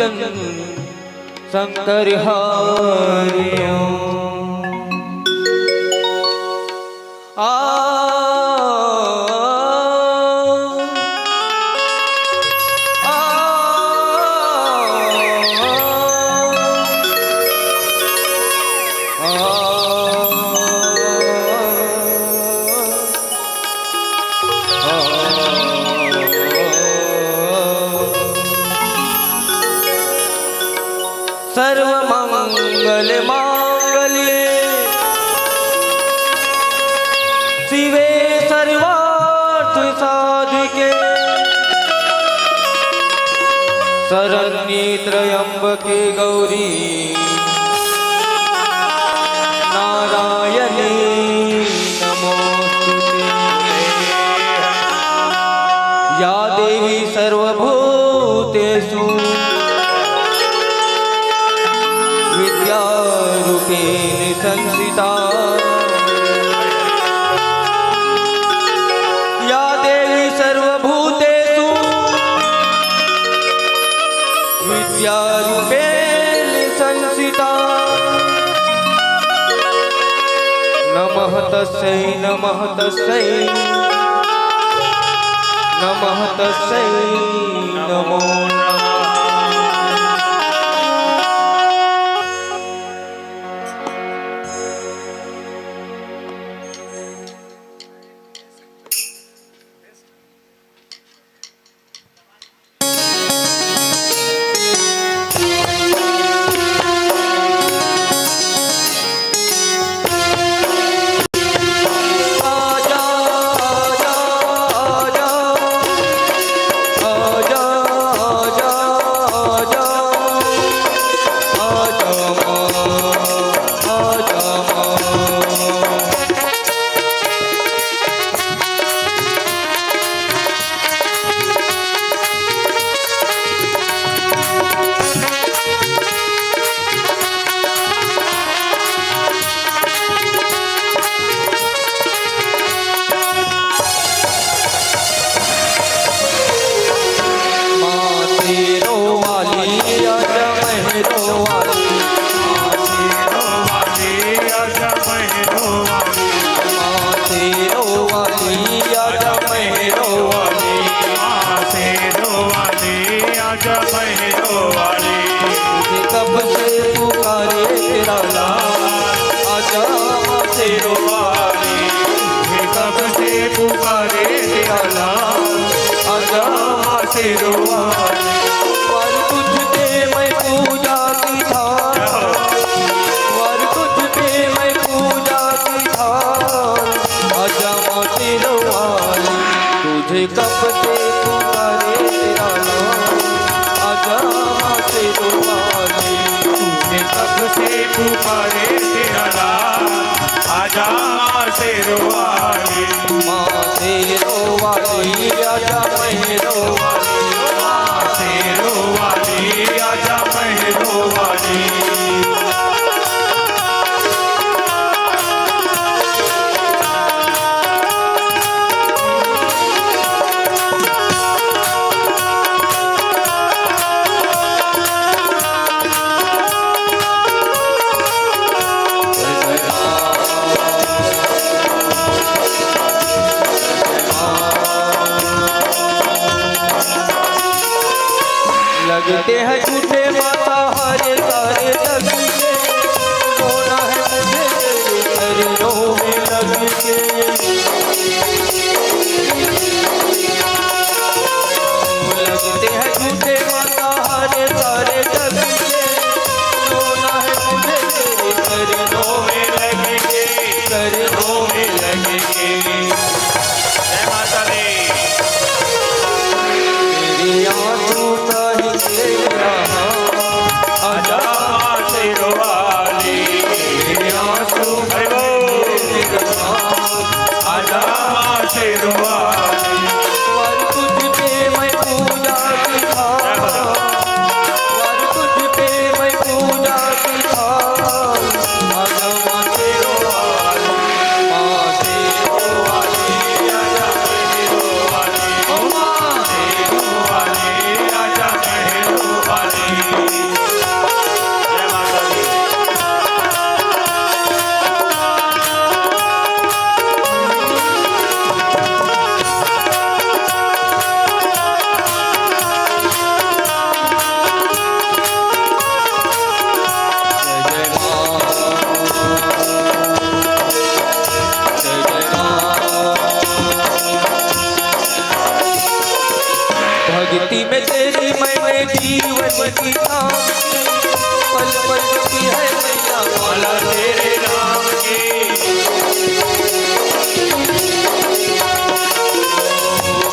भजन शंकर हरिओ। सर्वमंगल मांगल्ये शिवे सर्वार्थ साधिके शरण्ये त्र्यंबके गौरी नारायणी नमोस्तुते। या देवी सर्वभूतेषु विद्यारूपेण संस्थिता। या देवी सर्वभूतेषु विद्यारूपेण संस्थिता। नमः तस्यै नमः तस्यै नमः तस्यै नमो नमः। कब से पुकारे तेरा नाम आजा माँ शेरों वाली। कब से पुकारे तेरा नाम आजा माँ शेरों वाली। वर तुझ पे मैं पूजा की थाल, वर तुझ पे मैं पूजा की थाल आजा माँ शेरों वाली। तुझे कब से पुकारे तेरा नाम आजा माँ शेरों वाली। कब से पुकारे तेरा नाम आजा माँ शेरों वाली। माँ शेरों वाली आजा मेहरों वाली। माँ शेरों वाली आजा मेहरों वाली। लगते हैं झूठे माता हरे सारे जग के, होना है मुझे तेरे चरणों में लग के। लगते हैं झूठे माता हरे सारे जग के, होना है मुझे तेरे चरणों में लग के, चरणों में लग के। जय माता दी। तेरी आंसू का ही तेरा माला तेरे नाम की।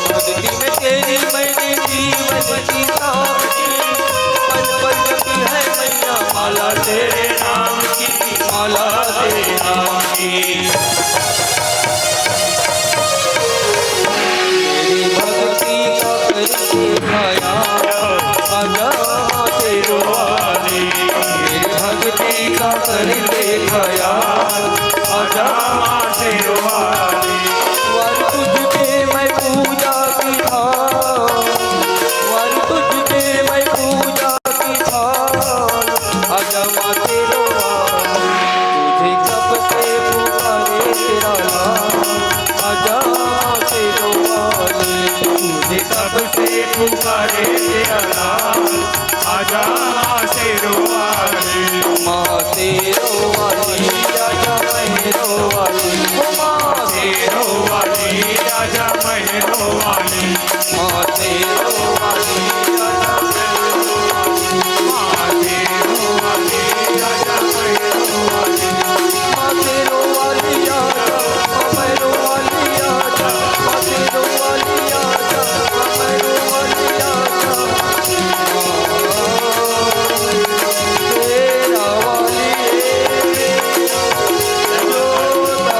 भक्ति में तेरी मैंने जीवन की साथी, पल पल जपी है मैया माला तेरे नाम की, माला तेरे नाम की। तेरी भक्ति का करके खाया आजा तेरो वाली, तेरी भक्ति का करके खाया आजा तेरो वाली। वर तुझके मैं पूजा की थाल, वर तुझके मैं पूजा की थाल आजा माँ तेरो वाली, तुझे कब से पुकारे तेरा नाम आजा तेरो वाली, तुझे कब से पुकारे तेरा नाम आजा तेरो वाली। माँ तेरो वाली आजा मेरो वाली, ओ माँ तेरो वाली आजा महरो वाली। माँ तेरो वाली आजा माँ तेरो वाली आजा महरो वाली। माँ तेरो वाली आजा मेरो वाली आजा, माँ तेरो वाली आजा मेरो वाली आजा, तेरा वाली जोता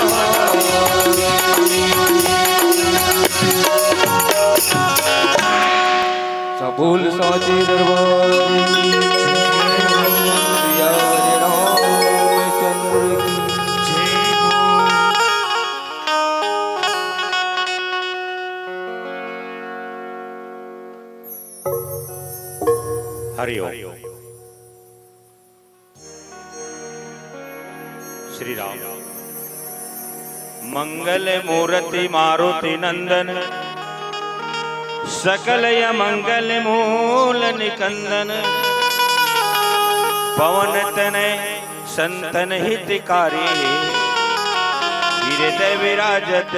वाली सबूल साचे दरबार की सिया रे रामचंद्र की। हरि ओम। श्री राम। मंगल मूर्ति मारुति नंदन, सकल मंगल मूल निकंदन, पवन तनय संतन हितकारी, हृदय विराजत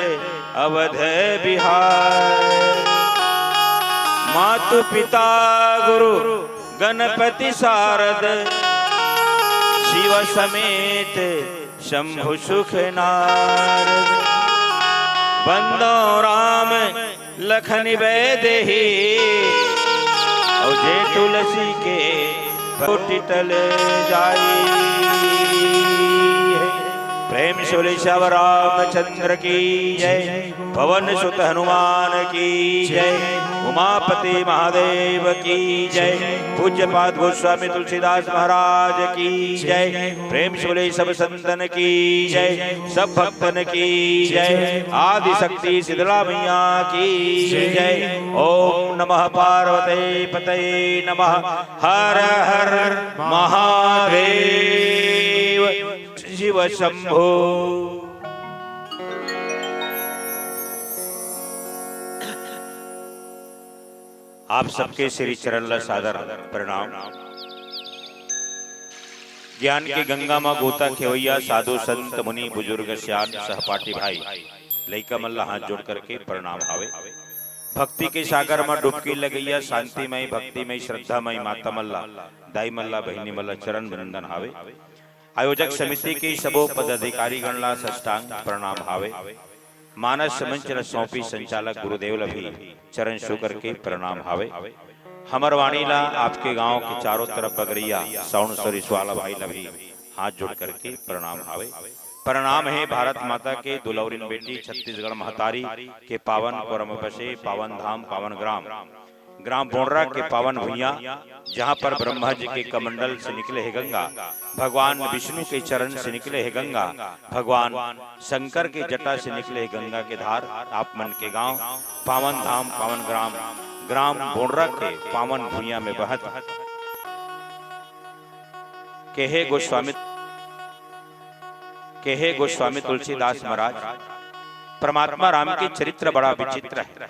अवध बिहार। मातु पिता गुरु गणपति शारद, शिव समेत शंभु सुख नारद। बंदो राम लखन वैदेही, और जे तुलसी के कोटि तल जाई। प्रेम से बोले श्याम रामचंद्र की जय, पवन सुत हनुमान की जय, उमापति महादेव की जय, पूज्य पाद गोस्वामी तुलसीदास महाराज की जय। प्रेम से बोले सब संतन की जय, सब भक्तन की जय, आदि शक्ति शीतला मैया की जय। ओम नमः पार्वती पतये नमः। हर हर महादेव शिव शंभो। आप सबके श्री चरण सादर प्रणाम। ज्ञान की गंगा माँ गोता खेवैया साधु संत मुनि बुजुर्ग श्यान सहपाठी भाई लइका मल्ला हाथ जोड़ करके प्रणाम हावे। भक्ति के सागर में डुबकी लगैया शांतिमय भक्तिमय श्रद्धामय माता मल्ला दाई मल्ला बहिनी मल्ला चरण वंदन हावे। आयोजक समिति के सबो पदाधिकारी गणला सष्टांग प्रणाम हावे। मानस मंच सौंपी संचालक गुरुदेव लभी चरण छू करके प्रणाम हावे। हमर वाणीला आपके गांव के चारों तरफ बगरिया साउंड सर्विस वाला भाई लभी हाथ जोड़ करके प्रणाम हावे। प्रणाम है भारत माता के दुलौरिन बेटी छत्तीसगढ़ महतारी के पावन परम बसे पावन धाम पावन ग्राम ग्राम बोंडरा के पावन भुइया, जहाँ पर ब्रह्मा जी के कमंडल से निकले है गंगा, भगवान विष्णु के चरण से निकले है गंगा, भगवान शंकर के जटा से निकले है गंगा के धार। आप मन के गांव पावन धाम पावन ग्राम ग्राम बोंडरा के पावन भुइया में बहत के गोस्वामी तुलसीदास महाराज। परमात्मा राम के चरित्र बड़ा विचित्र है,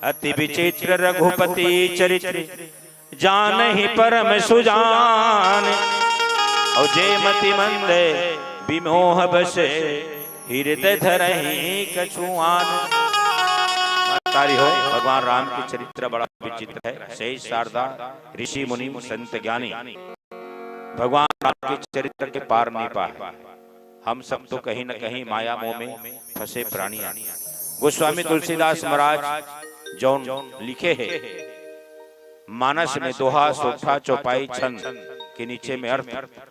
अति विचित्र रघुपति चरित्र जान ही परम सुजान। और जय मति मंद विमोह बसे हृदय धरहि कछुआन। तारी हो। भगवान राम की चरित्र बड़ा विचित्र है। शेष शारदा ऋषि मुनि संत ज्ञानी भगवान राम के चरित्र के पार नहीं पाए। हम सब तो कहीं न कहीं माया मोह में फंसे प्राणी हैं। गोस्वामी तुलसीदास महाराज जौन लिखे हैं मानस में दोहा सोठा चौपाई छंद के नीचे में अर्थ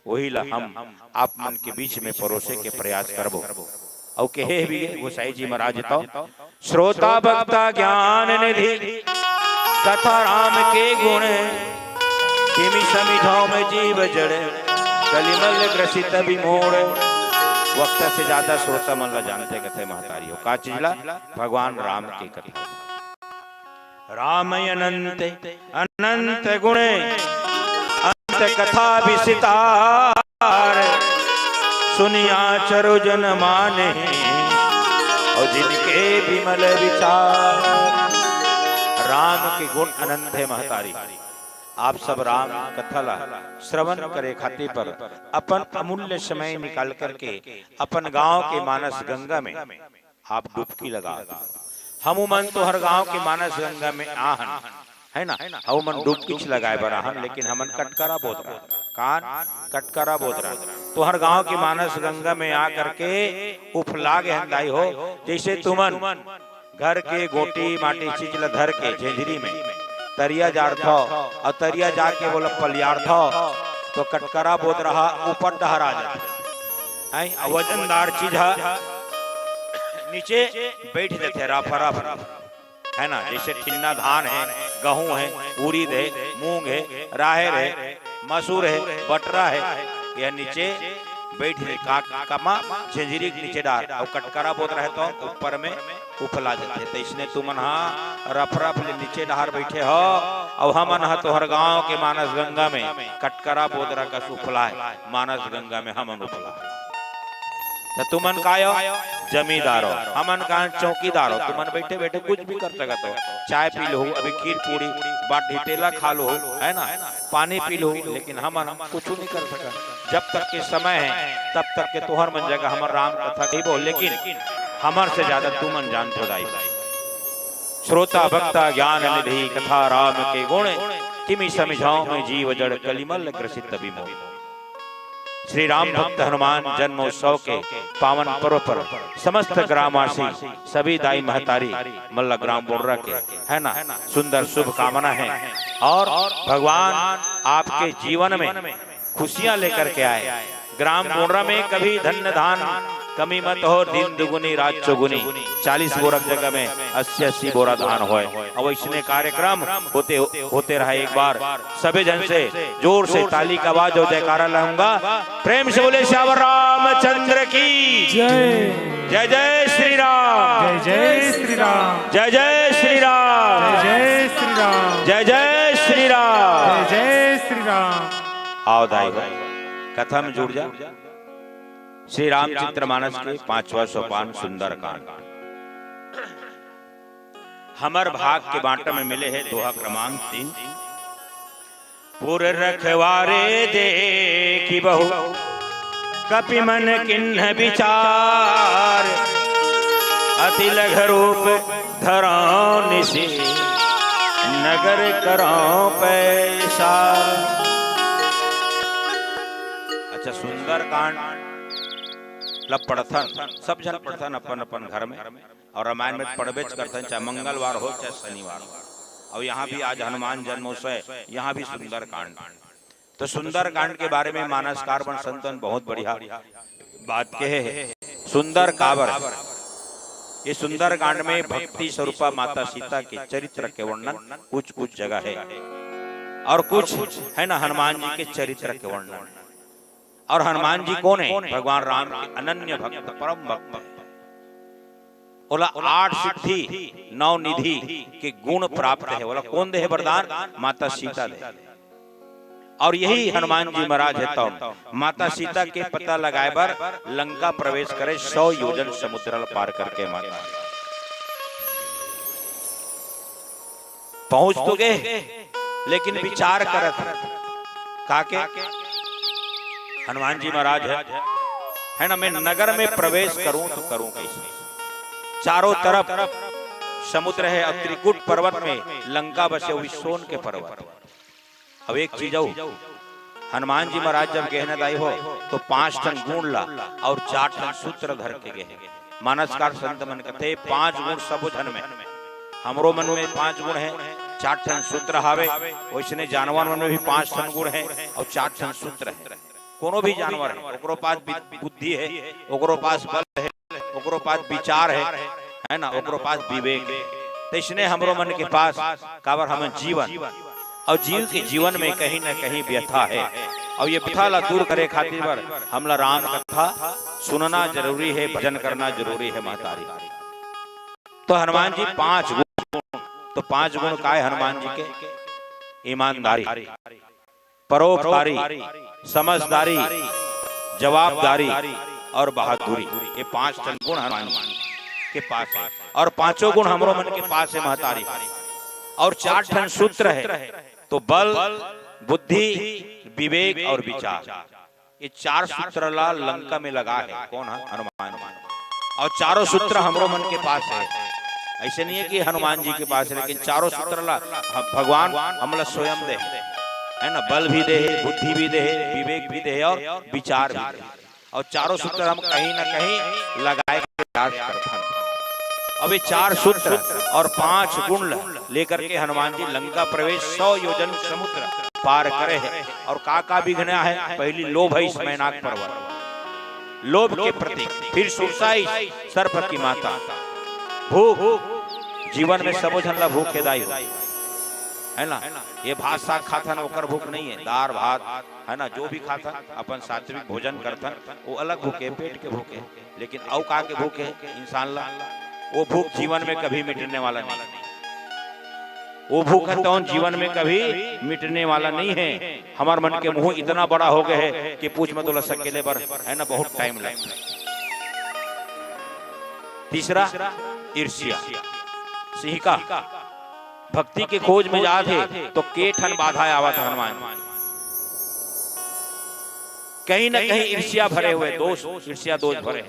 वही ला हम आप मन के बीच में परोसे के प्रयास करबो। और कहे भी गोसाई जी महाराज तो श्रोता भक्ता ज्ञान निधि कथा राम के गुण किमि समिझाओ में जीव जड़ कलिमल ग्रसित विमोड़। वक्त से ज्यादा श्रोता मन ला जानते कथे महतारी हो का चीज ला भगवान राम की कथा। राम अनंत अनंत गुणे अंत कथा विसितार सुनिया चरु जन माने और जिनके विमल विचार। राम के गुण अनंत है महतारी। आप सब राम कथा ला श्रवण करे खातिर पर अपन अमूल्य समय निकाल करके अपन गांव के मानस गंगा में आप डुबकी लगा। हम मन तो हर गांव के मानस गंगा में आहन है ना, हम मन डुबकी लगाए बराहन, लेकिन हमन कटकरा बोत रहा कान कटकरा बोत रहा तो हर गांव के मानस गंगा में आ करके उफला के हंदाई हो। जैसे तुमन घर के गोटी माटी चीज ला धर के झेझरी में तरिया जार था और तरिया जाके बोला पलियार था तो कटकरा बोत रहा ऊपर डहरा जाता। वजनदार चीज नीचे बैठ जाते रफ है ना। जैसे ठिन्ना धान है, गेहूं है, उड़ीद है, मूंग है, राहर है, मसूर है, बटरा है, यह नीचे बैठ कमा झंझरी के नीचे डाल और कटकरा बोत रहे तो ऊपर में उफला जाते। तो इसने तुमन रफ ले नीचे डहार बैठे हो और हमन तो हर गांव के मानस गंगा में कटकरा बोदरा का सुफला है। मानस गंगा में हमन उफला तो तुमन का जमींदार हो, हमन का चौकीदार हो। तुमन बैठे बैठे कुछ भी कर सकते हो, चाय पी लो, अभी खीर पूरी बाट ढिटेला खा लो है ना, पानी पी लो, लेकिन हमन कुछ नहीं कर सका। जब तक के समय है तब तक के तोहर मन जगह हमर राम कथा कहिबो, लेकिन हमर से ज्यादा तुमन जान खुदाई। श्रोता भक्ता ज्ञान निधि कथा राम के गुण किमि समझाओ में जीव जड़ कलिमल ग्रसित विमोह। श्री राम भक्त हनुमान जन्मोत्सव के पावन पर्व पर समस्त ग्रामवासी सभी दाई महतारी मल्ला ग्राम बोर्रा के है ना सुंदर शुभ कामना है और भगवान आपके जीवन में खुशियां लेकर के आए। ग्राम बोर्रा में कभी धन्य धान कमी मत हो, दिन दुगुनी रात चौगुनी, 40 बोरा जगह में 80-80 बोरा धान होए। और इसने कार्यक्रम होते रहा। एक बार सभी जन से जोर से ताली का आवाज और जयकारा लाऊंगा। प्रेम से बोले श्यावर रामचंद्र की जय। जय जय श्री राम, जय जय श्री राम, जय जय श्री राम, जय श्री राम, जय जय श्री राम, जय जय श्री राम। आओ दाई कथा में जुड़ जा। श्री रामचरित्र मानस के 5वां सोपान सुंदर कांड। हमर भाग के बांटा में मिले हैं दोहा क्रमांक 3। पुर रखवारे देखी बहु कपि मन किन्ह विचार अति लघ रूप धराओ निशि नगर कराओ पैसा। अच्छा सुंदर कांड पढ़थन सब जन पढ़थन अपन अपन घर में और रामायण में पढ़बे करथन, चाहे मंगलवार हो चाहे शनिवार हो। और यहाँ भी आज हनुमान जन्मोत्सव, यहाँ भी सुंदर कांड। तो सुंदर कांड के बारे में मानसकार बन संतन बहुत बढ़िया बात कहे है। सुंदर काबर ये सुंदर कांड में भक्ति स्वरूपा माता सीता के चरित्र के वर्णन कुछ कुछ जगह है और कुछ है ना हनुमान जी के चरित्र के वर्णन। और हनुमान जी कौन है? भगवान राम के अनन्य भक्त परम भक्त। बोला 8 सिद्धि 9 निधि के गुण प्राप्त है। बोला कौन दे है वरदान? माता सीता दे। और यही हनुमान जी महाराज है तो माता सीता के पता लगाए बर लंका प्रवेश करे 100 योजन समुद्र पार करके माता पहुंच तो गए, लेकिन विचार करत काके हनुमान जी महाराज है ना, मैं नगर में प्रवेश करूं तो करूं कैसे? चारों तरफ समुद्र है और त्रिकुट पर्वत में लंका बसे हुई सोन के पर्वत। अब एक चीज हनुमान जी महाराज जब गहना दाई हो तो 5 टन गुण ला और 4 टन सूत्र धर के गए। मानसकार संत मन कहते 5 गुण सब धन में, हमरो मन में 5 गुण है, 4 टन सूत्र हावे। वैसने जानवर मन में भी 5 टन गुण है और 4 टन सूत्र है। कोनो भी जानवर है ओकरो पास बुद्धि है, ओकरो पास बल है, ओकरो पास विचार है ना, ओकरो पास विवेक है। तो इसने हमरो मन के पास काबर हम जीवन और जीव के जीवन में कहीं न कहीं व्यथा है और ये व्यथा ला दूर करे खातिर पर हमला राम कथा सुनना जरूरी है, भजन करना जरूरी है महतारी। तो हनुमान जी 5 गुण, तो 5 गुण का है हनुमान जी के? ईमानदारी, परोपकारी, समझदारी, जवाबदारी और बहादुरी। ये 5 गुण हनुमान जी के पास है और 5 गुण हमरो मन के पास है महतारी। और 4 टन सूत्र है तो बल, बुद्धि, विवेक और विचार, ये 4 सूत्र ला लंका में लगा है। कौन है? हनुमान जी। और 4 सूत्र हमरो मन के पास है। ऐसे नहीं है कि हनुमान जी के पास है, लेकिन 4 सूत्र ला भगवान हमला स्वयं दे है ना, बल भी दे, बुद्धि भी दे, विवेक भी दे और विचार भी दे। और 4 सूत्र हम कहीं ना कहीं लगाए प्रयास करते हैं। अब ये 4 सूत्र और 5 गुण लेकर के हनुमान जी लंका प्रवेश 100 योजन समुद्र पार करे है। और का विघ्ना है? पहली लोभ है मैनाक पर्वत, लोभ के प्रतीक। फिर सुरसाई सर्प की माता, भूख जीवन में सबो झन ला भूखे दाई है ना। ये भात साग खाथन ओकर भूख नहीं है, दार भात है ना, जो भी खाथन अपन सात्विक भोजन करथन वो अलग भूखे, पेट के भूखे। लेकिन औ का के भूखे इंसान ला, वो भूख जीवन में कभी मिटने वाला नहीं। वो भूख तो जीवन में कभी मिटने वाला नहीं है। हमार मन के मुंह इतना बड़ा हो गए है कि पूछ मत बोला सकेले पर है ना, बहुत टाइम लगता है। तीसरा ईर्ष्या, सिंहिका। भक्ति के खोज में जाते तो केठन बाधा आवत हनुमान, कहीं न कहीं ईर्ष्या भरे हुए दोष, ईर्ष्या दोष भरे।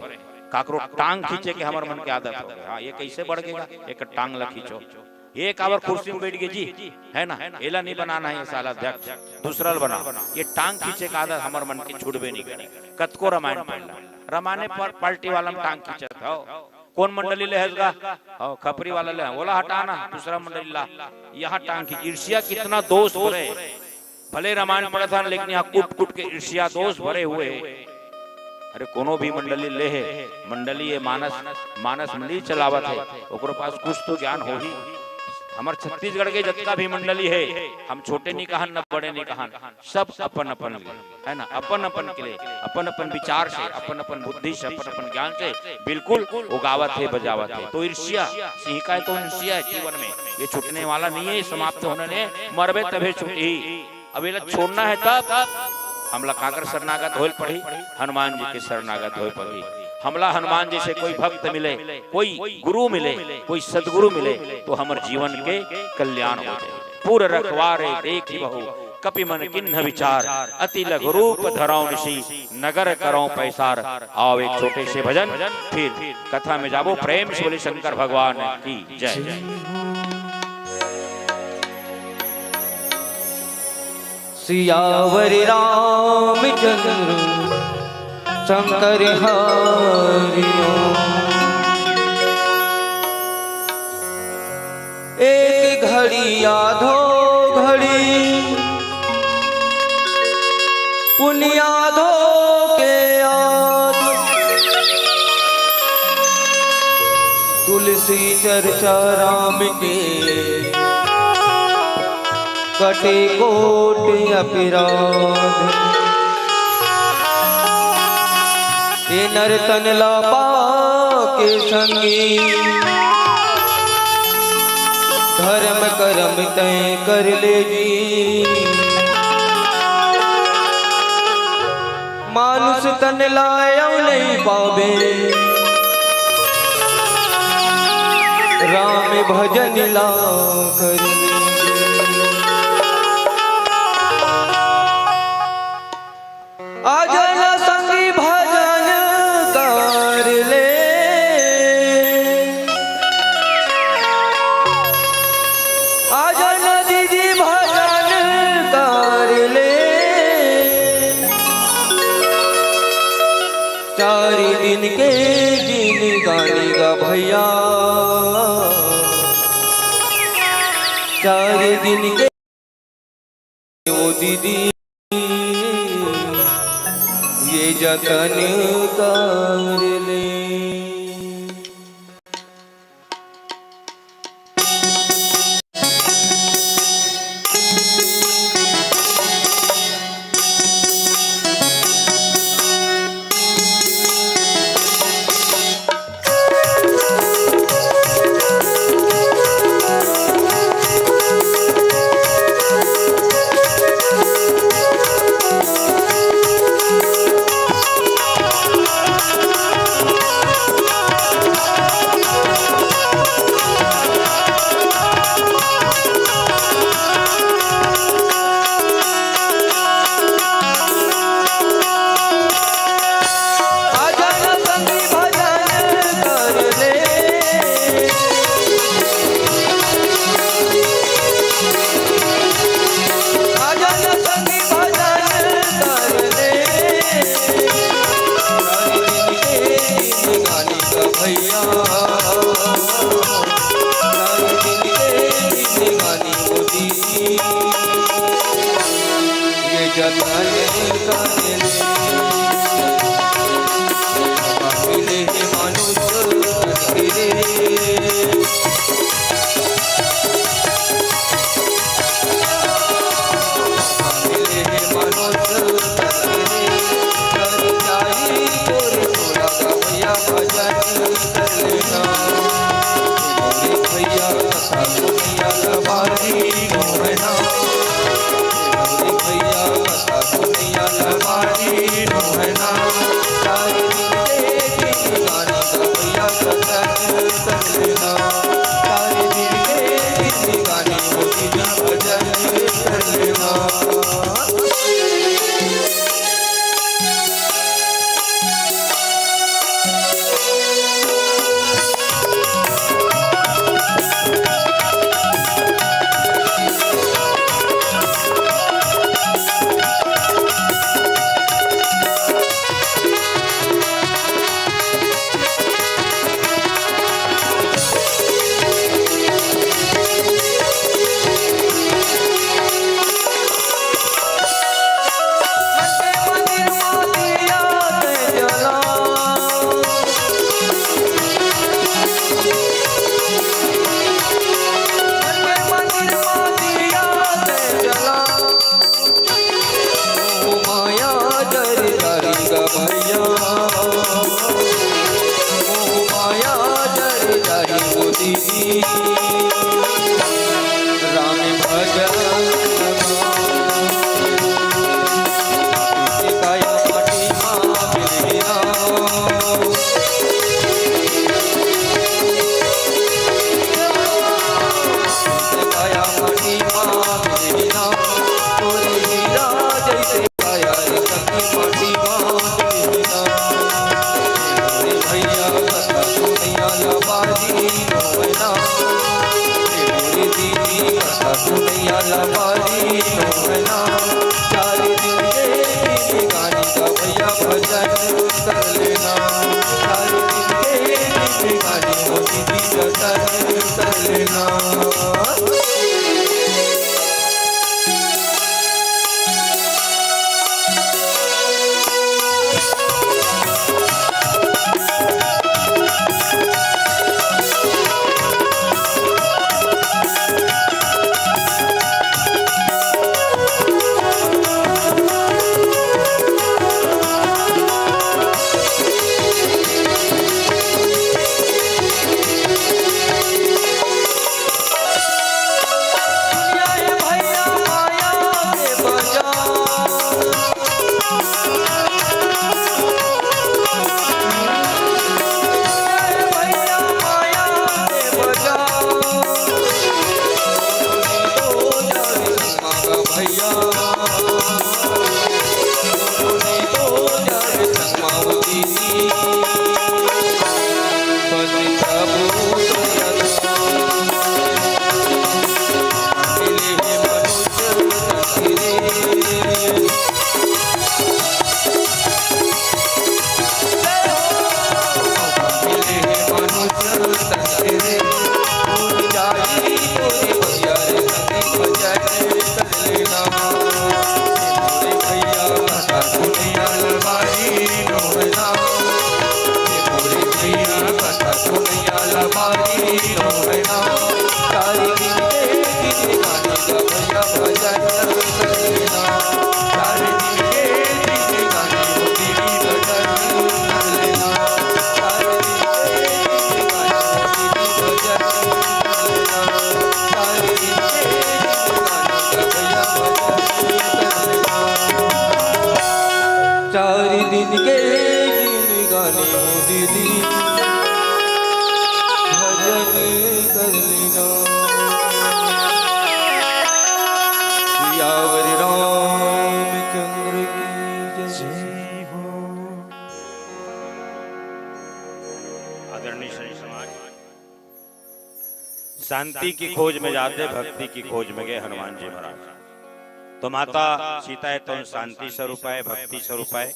काकरो टांग खींचे के हमार मन के आदत हो गया। हाँ, ये कैसे बढ़ गएगा? एक टांग ला खींचो, एक आवर कुर्सी में बैठ गए जी है ना, एला नहीं बनाना है साल अध्यक्ष, दूसरा बना। ये टांग खींचे का आदत हमार मन की छूटबे नहीं करे। कतको रामायण पढ़ला, रामायण पर पार्टी वाला में टांग खींचत हो। कौन मंडली ले हैगा? खपरी वाला ले, बोला हटाना, दूसरा मंडली ला, यहाँ टांग खींच। ईर्ष्या कितना दोष भरे, भले रामायण पढ़ा था लेकिन यहाँ कूट कूट के ईर्ष्या दोष भरे हुए। अरे कोनो भी मंडली ले है, मंडली ये मानस मंडली चलावत है, ओकरो पास कुछ तो ज्ञान हो ही। हमारे छत्तीसगढ़ के जितना भी मंडली है, हम छोटे नहीं कहन न बड़े नहीं कहन, सब अपन अपन है ना, अपन अपन के लिए, अपन अपन विचार से, अपन अपन बुद्धि से, अपन अपन ज्ञान से बिल्कुल उगावत है, बजावत है। तो ईर्ष्या सिंहिका है, तो ईर्ष्या है जीवन में, ये छूटने वाला नहीं है, समाप्त होने ने मरबे तभी छूटी। अब ये छोड़ना है तब हमला काकर शरणागत होल पड़ी, हनुमान जी के शरणागत होल पड़ी। हमला हनुमान जी से कोई भक्त मिले, कोई गुरु मिले, कोई सदगुरु मिले तो हमारे जीवन के कल्याण हो जाए। पूर रखवारे देखी बहु कपि मन किन्ह विचार, अति लघु रूप धराओ निशी नगर करो पैसार। आओ एक छोटे से भजन, फिर कथा में जाबो। प्रेम से बोले शंकर भगवान की जय। सियावर रामचंद्र शंकर हरिओ। एक घड़ी आधो घड़ी पुनियाधो के आध, तुलसी चर्चा राम के कटे कोट अपराध। ये नर्तन लापा के संगी, धर्म कर्म तय कर ले जी। मानुष तन लाया नहीं पावे, राम भजन ला कर। आजला संगी भजन कर ले, दिन के जिंदगानी का भैया, 4 दिन के वो दीदी ये जतन कर ले। सियावर रामचंद्र की जय हो। आदरणीय श्री समाज, शांति की खोज में जाते भक्ति की खोज में गए हनुमान जी महाराज। तो माता सीता है तो शांति स्वरूप है, भक्ति स्वरूप है,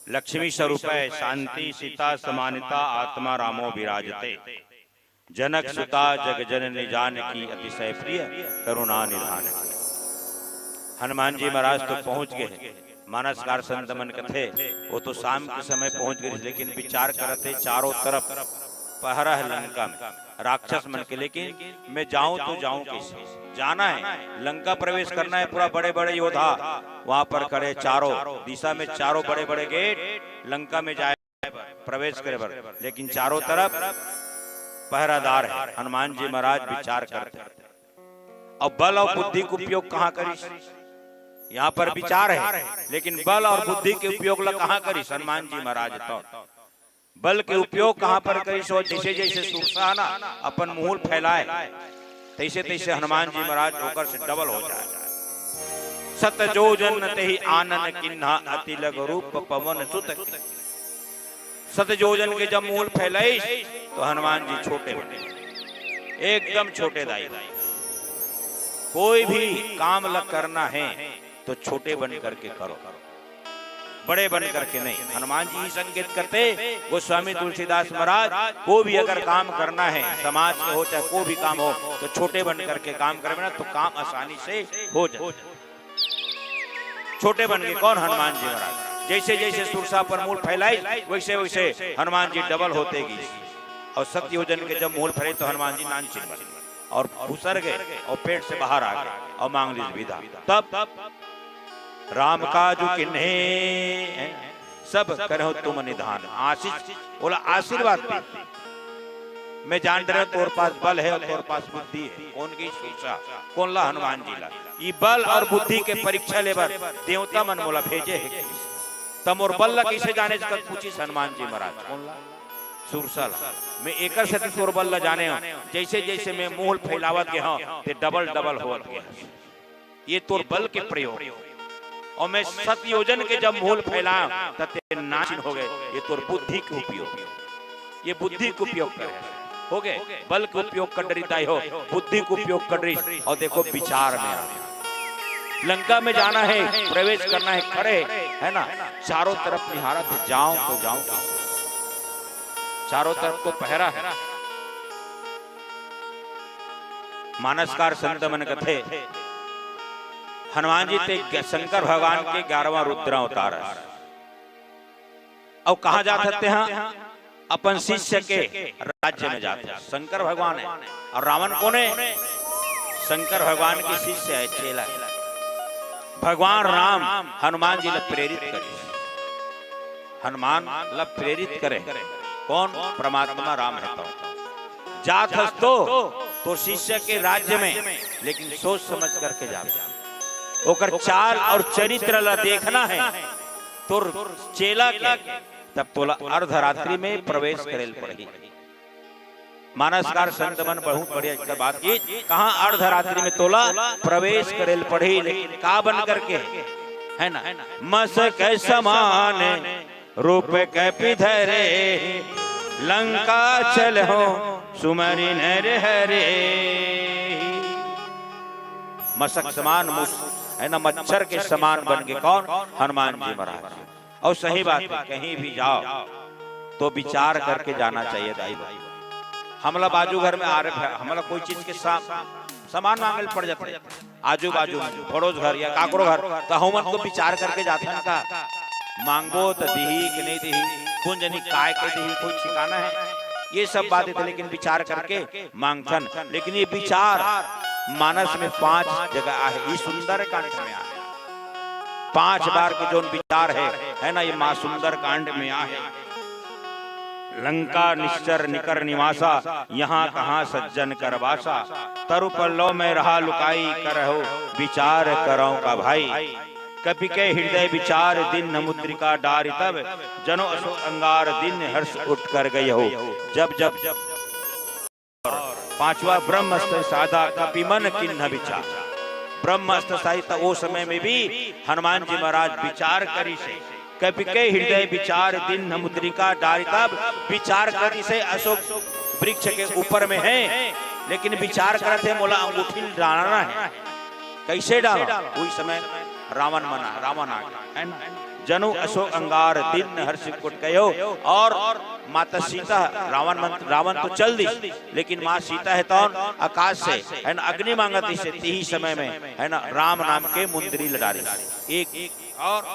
लक्ष्मी स्वरूप है। शांति सीता समानिता आत्मा रामो विराजते, जनक सुता जग जननी जानकी अतिशय प्रिय करुणा निधान। हनुमान जी महाराज तो पहुंच गए मानसकार संत मन कथे। वो तो शाम के समय पहुंच गए, लेकिन विचार करते चारों तरफ पहरा है लंका में राक्षस मन के, लेकिन मैं जाऊं तो जाऊं कैसे? जाना है, लंका प्रवेश करना है, पूरा बड़े बड़े योद्धा वहां पर खड़े, चारों दिशा में चारों बड़े बड़े गेट लंका में जाए प्रवेश करे पर, लेकिन चारों तरफ पहरादार है। हनुमान जी महाराज विचार करते और बल और बुद्धि का उपयोग कहाँ करी? यहाँ पर विचार है, लेकिन बल और बुद्धि के उपयोग ला कहाँ करी हनुमान जी महाराज? तो बल के उपयोग कहाँ पर करी? सो जैसे जैसे सुरसा ना अपन मूल फैलाए, तैसे तैसे हनुमान जी महाराज होकर से डबल हो जाए। सत जो जन तेहि आनन किन्हा अति लघु रूप पवन सुत। सत जोजन के जब मूल फैलाई तो हनुमान जी छोटे बने, एकदम छोटे दाई। कोई भी काम लग करना है तो छोटे बन करके करो, बड़े बन करके नहीं। हनुमान जी संकेत करते, गोस्वामी तुलसीदास महाराज को भी अगर काम करना है समाज के हो चाहे कोई भी काम हो तो छोटे बन करके काम करे ना तो काम आसानी से हो जाए। छोटे बन के कौन? हनुमान जी महाराज। जैसे जैसे सुरसा पर मूल फैलाई वैसे वैसे हनुमान जी डबल होते गए, और सत्योजन के जब मूल फैले तो हनुमान जी नानचिन बने और घुसर गए और पेट से बाहर आ गए और मांग ली विदा। तब राम काजू किन्हे सब करो तुम निधान। आशीष बोला, आशीर्वाद दे। मैं जान रहा तोर पास बल है और तोर पास बुद्धि है। कौन की सुरसा? कौन ला? हनुमान जी ला। ये बल और बुद्धि के परीक्षा लेबर देवता मन मोला भेजे है। तम और बल ला कैसे जाने पूछी हनुमान जी महाराज। कौन ला? सुरसा ला। मैं एकर से तोर बल ला जाने हो, जैसे जैसे मैं मूल फैलावत के हूं ते डबल डबल होत गया। ये तोर बल के प्रयोग, और मैं सत्योजन के जब मूल फैलाया तब नाचिन हो गए। ये तोर बुद्धि के उपयोग, ये बुद्धि के उपयोग करे हो गए। बल के उपयोग कर डरी ताई हो, बुद्धि के उपयोग कर रही। और देखो विचार में आ लंका में जाना है, प्रवेश करना है, खड़े है ना, चारों तरफ निहारा तो जाऊं कैसे? चारों तरफ तो पहरा है। मानसकार संत मन कथे, हनुमान जी ते शंकर भगवान के 11वां रुद्र अवतार है। और कहा जा सकते हैं? अपन शिष्य के राज्य में जाते हैं। शंकर भगवान है और रावण कौन है? शंकर भगवान की शिष्य है, चेला है। भगवान राम हनुमान जी ला प्रेरित करे, हनुमान ला प्रेरित करे। कौन? परमात्मा राम है। जात हस तो शिष्य के राज्य में, लेकिन सोच समझ करके जाते। ओकर चाल और चरित्र ला देखना है तो चेला के तब तोला अर्धरात्रि में प्रवेश करेल पड़ी। मानसकार संत मन बहुत बढ़िया बात की, कहाँ अर्धरात्रि में तोला प्रवेश करेल पड़ी, लेकिन का बन करके है ना, मस के समान रूप के पिधरे लंका चल हो सुमरी नरे हरे। मसक समान है ना, मच्छर के समान बन के कौन? हनुमान जी महाराज। और सही बात है, कहीं भी जाओ तो विचार करके जाना चाहिए। दाई भाई हमला बाजू घर में आ रहे, हमला कोई चीज के सामान मांगल पड़ जाते आजू बाजू पड़ोस घर या काकरो घर, तो हम को विचार करके जाते हैं का मांगो तो दही कि नहीं दही, कौन जनी काय के दही, कोई ठिकाना है? ये सब बातें थे, लेकिन विचार करके मांगथन। लेकिन ये विचार मानस में 5 जगह आहे, ये सुंदर कांड में आहे। 5 बार के जो विचार है ना, ये मां सुंदर कांड में आहे। लंका निश्चर निकर निवासा, यहाँ कहाँ सज्जन कर वासा। तरु पल्लव में रहा लुकाई, करहो विचार करौ का भाई। कपि के हृदय विचार दिन मुद्रिका डारी, तब जनो अशोक अंगार दिन हर्ष उठ कर गई हो। जब जब जब 5वां ब्रह्मस्त्र साधा, कपि मन किन्ह विचार। ब्रह्मास्त्र साहित्य वो समय में भी हनुमान जी महाराज विचार करी से कभी के हृदय विचार दिन मुद्रिका डारी, तब विचार करी से अशोक वृक्ष के ऊपर में है, लेकिन विचार करते मोला अंगूठी डालना है, कैसे डाला? वही समय रावण मना, रावण आ गया, जनु अशोक अंगार दिन हर्ष कुट कहो, और माता सीता रावण तो चल दी, लेकिन माँ सीता है तो आकाश से है ना अग्नि मांगती से ती समय में है ना राम नाम के मुंदरी लड़ारी एक और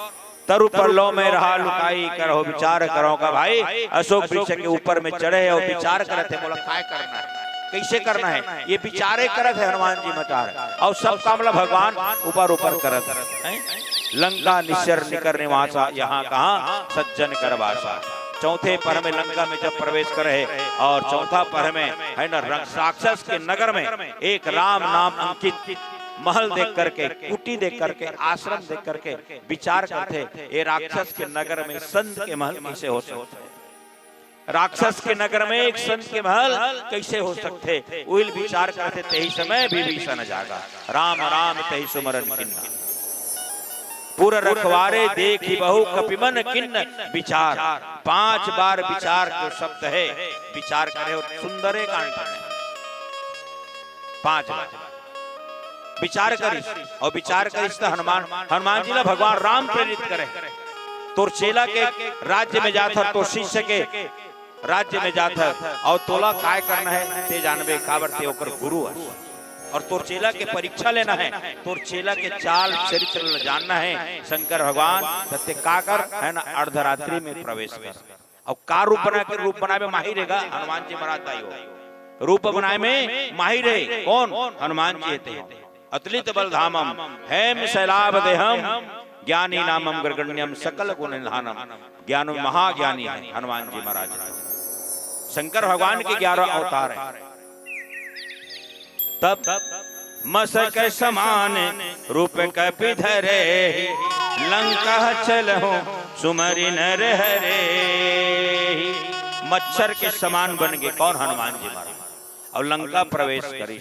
तरु पर लो में रहा लुकाई करो विचार करो का भाई अशोक वृक्ष के ऊपर में चढ़े और विचार करते बोला काय करना है, कैसे करना है, ये विचारे करत है हनुमान जी मचार, और सब कामला भगवान ऊपर ऊपर करत है। लंका निश्चर निकर निवासा यहाँ कहाँ सज्जन करवासा। चौथे पहर में लंका में जब प्रवेश करे और चौथा पहर में है ना राक्षस के नगर में एक राम नाम अंकित महल देख करके, कुटी देख करके, आश्रम देख करके विचार करते ये राक्षस के नगर में संत के महल कैसे हो सकते, राक्षस के नगर में एक संत के महल कैसे हो सकते, उइल विचार करते तेही समय विभीषण जागा, राम राम तेही सुमरन किन्ना, पूरा रखवारे देखी बहु कपिमन किन्न विचार। 5 बार विचार जो शब्द है विचार करे और सुंदर कांड में 5 बार विचार करी, और विचार करी तो हनुमान जी ला भगवान राम प्रेरित करे, तोर चेला के राज्य में जाता, तो शिष्य के राज्य में जाता, और तोला काय करना है ते जानबे काबरते ओकर गुरु है, और तोर चेला के परीक्षा लेना है, तोर चेला के चाल चरित्र जानना है। शंकर भगवान तत्ते का कर है ना अर्धरात्रि में प्रवेश कर, और का रूप बना के रूप बनावे माहिर रहेगा हनुमान जी महाराज ताई रूप बनाए में माहिर है कौन? हनुमान जी थे। अतुलित बलधामम हेम शैलाभ देहम ज्ञानी नामम गर्गण्यम सकल गुण निधानम, ज्ञान महाज्ञानी है हनुमान जी महाराज। शंकर भगवान के 11 अवतार है। तब मसक समान रूप कपि धरे, लंका चलहो सुमरि नर हरे। मच्छर के समान बन गए कौन? हनुमान जी महाराज। और लंका प्रवेश करी,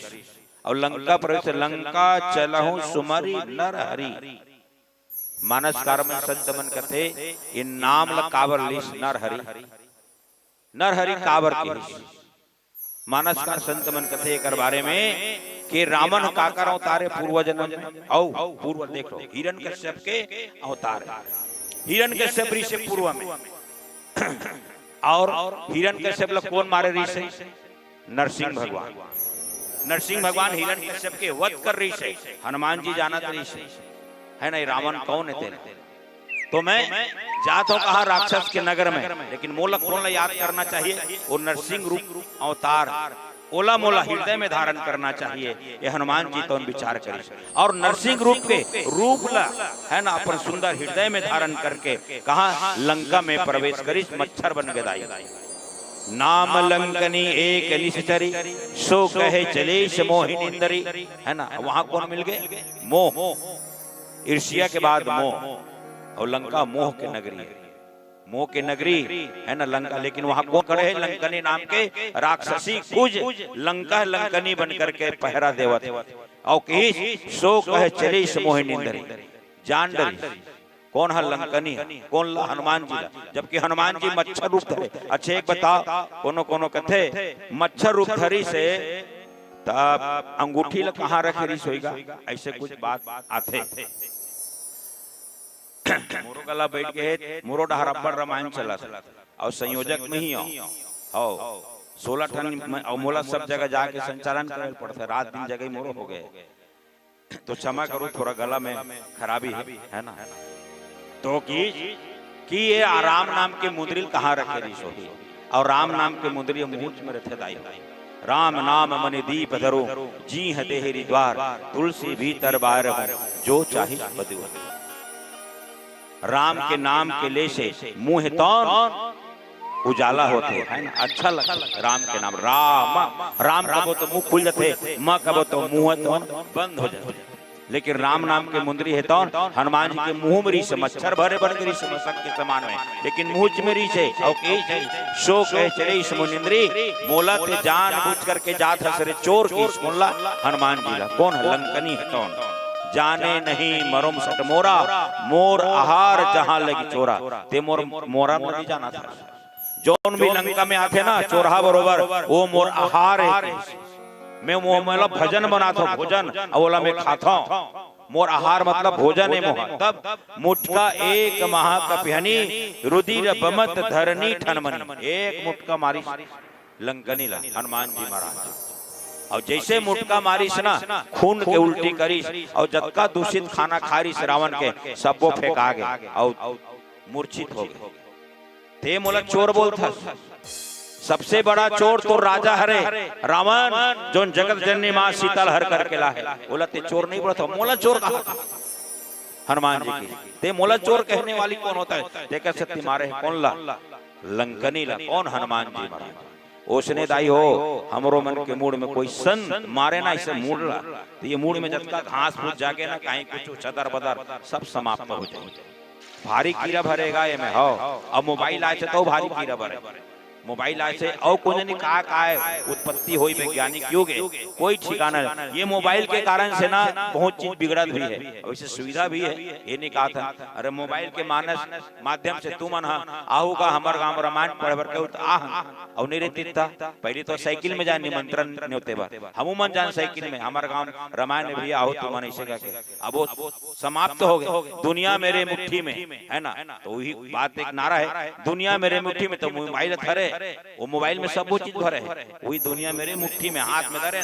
और लंका प्रवेश लंका चलहु सुमरि नर हरि। मानस कार में संत मन कहते ये नाम ल काबर लिस नर हरि, नर हरि काबर के मानस कार संत मन कहते एक बारे में कि रावण का कर अवतारे पूर्व जन्म में, औ पूर्व देख लो हिरण्यकश्यप के अवतार, हिरण्यकश्यप ऋषि पूर्व में, और हिरण्यकश्यप ला कौन मारे ऋषि? नरसिंह भगवान। नरसिंह भगवान हिरण्यकश्यप के वध कर रही से हनुमान जी जाना ऋषि है ना। रावण कौन है तेरे? तो मैं जात हो कहा राक्षस के नगर में, लेकिन मोला कौन याद करना चाहिए? वो नरसिंह रूप अवतार ओला मोला हृदय में धारण करना चाहिए। ये हनुमान जी तो विचार करी, और नरसिंह रूप के रूप ला है ना अपन सुंदर हृदय में धारण करके कहा लंका में प्रवेश करी, मच्छर बन गए। नाम लंकनी एक निश्चरी, सो कहे चलेश मोहिनींदरी, है ना। वहां कौन मिल गए? मोह। ईर्ष्या के बाद मोह, और लंका मोह के नगरी है, मोह के नगरी है ना लंका। लेकिन वहां कौन खड़े हैं? लंकनी नाम के राक्षसी कुज लंका लंकनी बनकर के पहरा देवत, और कही सो कहे चलेश मोहिनींदरी, जान डरी कौन है? लंकनी है। कौन ला? हनुमान जी ला। जबकि हनुमान जी मच्छर रूप धरे। अच्छा एक बताओ, कोनो कोनो कथे मच्छर रूप धरी से तब अंगूठी ला कहाँ रखे रही सोएगा? ऐसे कुछ बात आते। मोरो गला बैठ के मोरो डहर अब्बड़ रामायण चला, और संयोजक में ही हो 16 टन और मोला सब जगह जाके संचालन करना पड़ता है। रात दिन जगह मोरो हो गए, तो क्षमा करो थोड़ा गला में खराबी है ना। तो कि ये राम नाम के मुद्रिल कहाँ रखे रही सोही, और राम नाम के मुद्रिल मूर्च में रखे दाई। राम नाम मनि दीप धरो, जी है देहरी द्वार, तुलसी भीतर बार जो चाहे बदु। राम के नाम के ले से मुंह तौन उजाला होते है ना, अच्छा लगता राम के नाम। राम राम कबो तो मुंह खुल जाते, माँ कबो तो मुंह तो बंद हो जाते। लेकिन राम नाम के मुंदरी है तो हनुमान जी के मुंह में रीस, मच्छर भरे बन गई मशक के समान में, लेकिन मुंह में रीस है। और शो कहे चले इस मुनिंद्री, मोला ते जान बुझ करके जात हसरे चोर की मोला हनुमान जी ला। कौन है? लंकनी है तो जाने नहीं मरुम सट मोरा, मोर आहार जहां लगी चोरा। ते मोर मोरा नहीं जाना था, जौन भी लंका में आते ना चोरहा बरोबर वो मोर आहार है। मैं वो मतलब भजन बनाता हूँ, भोजन अवला में खाता हूँ। मोर आहार मतलब भोजन है मोह। तब मुटका एक महाकपिहनी, रुधिर बमत धरनी ठनमनी। एक मुटका मारी लंकनी ला हनुमान जी महाराज। और जैसे मुटका मारिस ना खून के उल्टी करीस और जतका दूषित खाना खारिस रावण के सबो फेंका गए और मूर्छित हो गए। ते मोला चोर बोलता, सबसे बड़ा चोर तो राजा हरे रावण, जो जगत जननी मां सीता हर करके ला है। बोला ते चोर नहीं बोला, मोला चोर कहा हनुमान जी की। ते मोला चोर कहने वाली कौन होता है? ते कैसे तुम्हारे कौन ला? लंकनी ला। कौन? हनुमान जी महाराज। ओसने दाई हो हमरो मन के मूड में कोई सन मारे ना इसे मूड ला, तो ये मूड में जब का घास फूस जाके ना कहीं कुछ चदर बदर सब समाप्त हो जाए। भारी कीड़ा भरेगा ये में हो। अब मोबाइल आए से तो भारी कीड़ा भरे, मोबाइल आए से और कोई नहीं कहा उत्पत्ति हुई वैज्ञानिक युग है, कोई ठिकाना नहीं। ये मोबाइल के कारण से ना बहुत चीज बिगड़त भी है, वैसे सुविधा भी है। ये नहीं कहा था अरे मोबाइल के मानस माध्यम से तुम आहू का हमारे गांव रामायण पढ़ के और नहीं रहती था। पहले तो साइकिल में जाए निमंत्रण न्योते बार हम मन जान साइकिल में हमारे गांव रामायण में भी आओ तुम ऐसे करके। अब वो समाप्त हो गए। दुनिया मेरे मुट्ठी में है ना, तो वही बात एक नारा है, दुनिया मेरे मुट्ठी में। तो मोबाइल धरे, वो मोबाइल में सब वो चीज भरे है, वही दुनिया मेरे मुट्ठी में, हाथ में धरे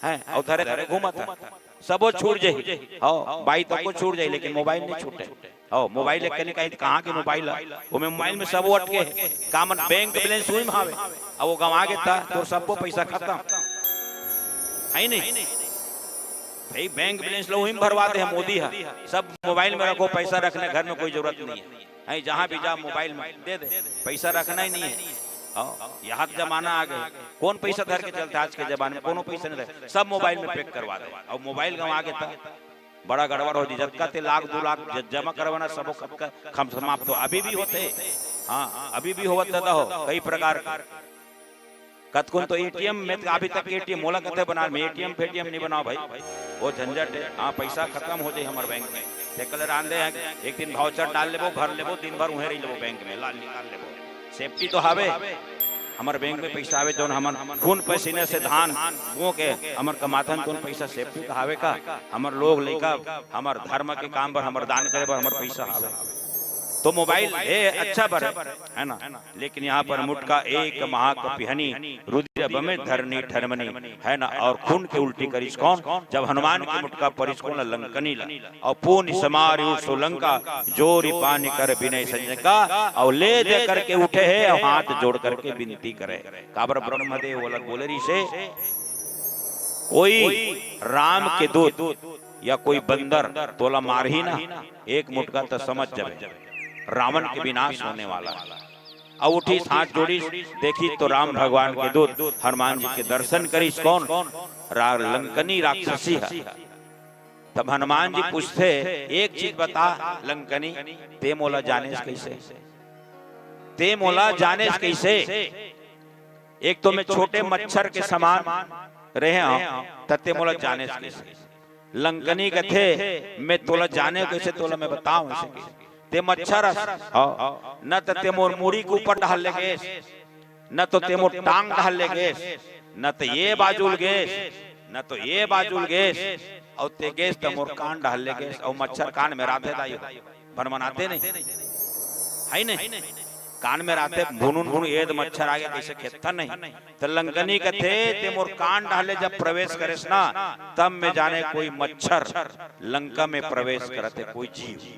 है और धरे धरे घूमा था। सब वो छूट जाए, हाँ बाई तक को छूट जाए, लेकिन मोबाइल नहीं छूटे। हाँ मोबाइल एक कहीं कहाँ के मोबाइल है, वो मोबाइल में सब अटके कामन बैंक बैलेंस हुई हावे, अब वो गंवा गया था तो सबको पैसा खत्म है नहीं भाई। बैंक बैलेंस लोग भरवाते हैं, मोदी है सब मोबाइल में रखो, पैसा रखने घर में कोई जरूरत नहीं है। जहां भी जा मोबाइल में दे दे, पैसा रखना ही नहीं है। यहाँ जमाना आ गया, कौन पैसा धर के चलता है आज के जमाने में? कोनो पैसा नहीं रहे, सब मोबाइल में पैक करवा दे। और मोबाइल गंवा के था बड़ा गड़बड़ हो जी। जब का लाख 2 लाख जमा करवाना सब खम समाप्त तो अभी भी होते। हाँ अभी भी होता हो कई प्रकार का। कतकुन तो एटीएम में अभी तक एटीएम मोला कते बना, मैं एटीएम फेटीएम नहीं बनाओ भाई, वो झंझट है। हाँ पैसा खत्म हो जाए हमारे बैंक में, कलर आंदे हैं एक दिन भाउचर डाल लेबो, भर लेबो, दिन भर उहे रही लेबो बैंक में, लाल निकाल लेबो। सेफ्टी तो हावे हमारे बैंक में पैसा आवे, जो हमन खून पसीने से धान गो के हमर कमाथन तो पैसा सेफ्टी का हावे का। हमर लोग लेका हमर धर्म के काम पर हमर दान करे पर हमर पैसा हावे। तो मोबाइल है अच्छा पर है ना, लेकिन यहाँ पर मुटका एक महाकपिहनी, रुधिर बमित धरनी ठनमनी है ना, और खून के उल्टी करिस कौन? जब हनुमान की मुटका परिस कौन? लंकनी ला। और पूर्ण समारु सोलंका, जोरी पानी कर विनय संजका, और ले दे करके उठे है और हाथ जोड़ करके विनती करे। काबर ब्रह्मदेव बोले री से कोई राम के दूत या कोई बंदर तोला मार ही ना, एक मुटका तो समझ जाए रावण के विनाश होने वाला। अब उठी हाथ जोड़ी देखी तो राम भगवान के दूत हनुमान जी के दर्शन करीस कौन? लंकनी राक्षसी है। तब हनुमान जी पूछते एक चीज बता लंकनी, ते मोला जाने कैसे? ते मोला जाने कैसे? एक तो मैं छोटे मच्छर के समान रहे हूं, तत्ते मोला जाने कैसे? लंकनी कथे मैं तोला जाने कैसे? तोला मैं बताऊं इसे ते मच्छर न तो ते मोर मुड़ी के ऊपर डाल ले गए, न तो ते मोर टांग डाल ले गए, न तो ये बाजुल गए, न तो ये बाजुल गए, और ते गए तो मोर कान डाल ले गए। और मच्छर कान में राते दाई भनमनाते नहीं है नहीं, कान में राते भुनुन भुन ये मच्छर आ गया कैसे खेता नहीं। तो लंकनी कथे ते मोर कान डाले जब प्रवेश करेस ना, तब में जाने कोई मच्छर लंका में प्रवेश करते कोई जीव।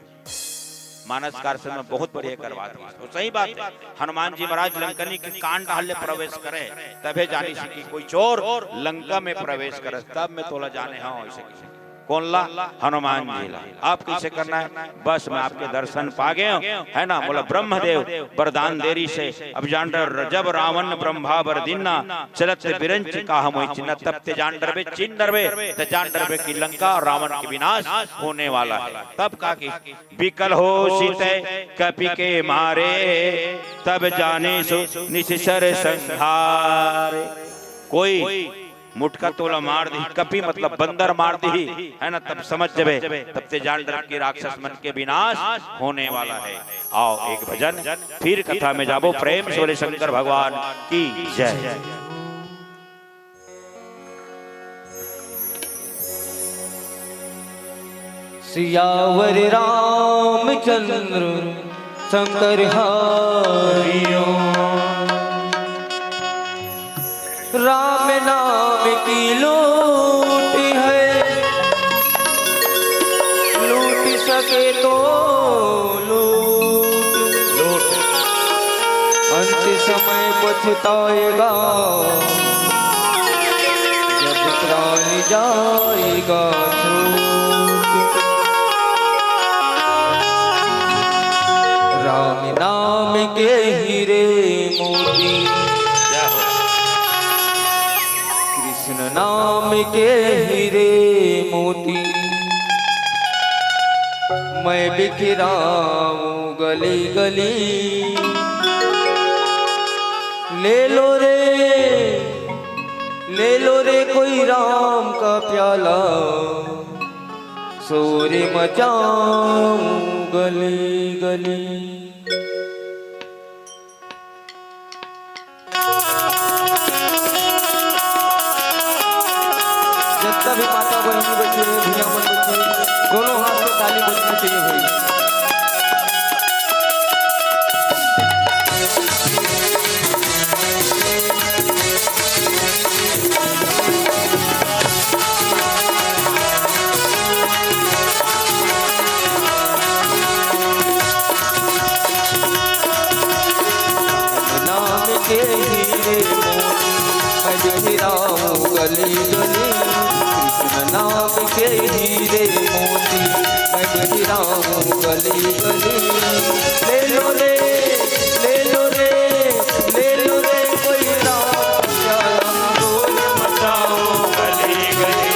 मानस कार्य में बहुत बढ़िया करवा दी। तो सही बात है, हनुमान जी महाराज लंकनी के कान डाले प्रवेश करे तबे जानी सी कोई चोर लंका में प्रवेश करे, तब में तोला जाने। हाँ ऐसे किसी कौन ला? हनुमान जी ला। आप कैसे करना है? बस मैं आपके दर्शन पा गए है ना। बोला ब्रह्मदेव वरदान देरी से अब जान जब रावण ब्रह्मा बरदिना चलत बिरंच का हम चिन्ह, तब ते जान डरबे चिन्ह डरबे ते जान डरबे की लंका और रावण के विनाश होने वाला है। तब का की विकल हो सीते कपि के मारे, तब जाने सो निशिचर संहारे। कोई मुटका तोला मार दी, कपी मतलब बंदर मार दी है ना, तब समझ जबे, तब ते जान डर के राक्षस मन के विनाश होने वाला है। आओ एक भजन फिर कथा में जाबो। प्रेम से बोले शंकर भगवान की जय। सियावर रामचंद्र शंकर हरिओ, राम नाम की लूट है, लूट सके तो लूट, अंत समय पछताएगा जब प्राण जाएगा छूट। राम नाम के हीरे मोती, कृष्ण नाम के हीरे मोती, मैं बिखराऊं गली गली। ले लो रे कोई राम का प्याला, शोर मचाऊं गली गली। जितना भी माता बहनी बच्चे भैया मन बच्चे, दोनों हाथ में ताली बजनी चाहिए भाई। के हीरे मोती मैं बिखराऊं गली गली, कृष्ण नाम के हीरे मोती मैं बिखराऊं गली गली। ले लो रे कोई राम प्याला, शोर मचाओ गली गली।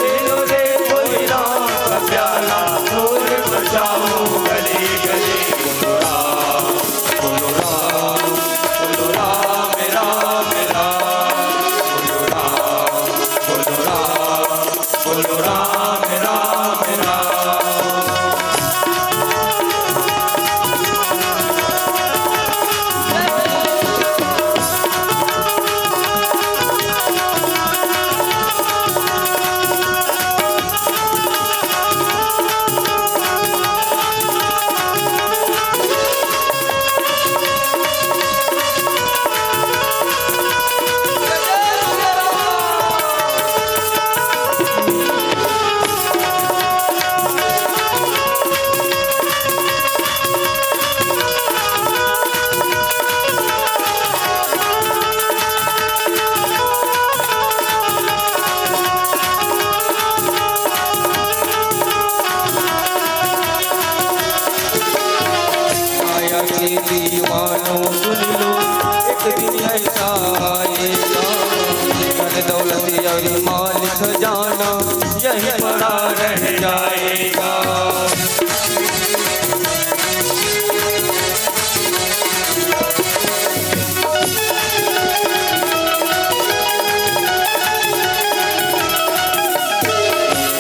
ले लो रे कोई राम का प्याला, शोर मचाओ गली गली। बोलो राम बोलो राम राम राम, बोलो राम राम राम। दीवानों सुन लो, एक दिन ऐसा आएगा, धन दौलत और माल खजाना यही पड़ा रह जाएगा।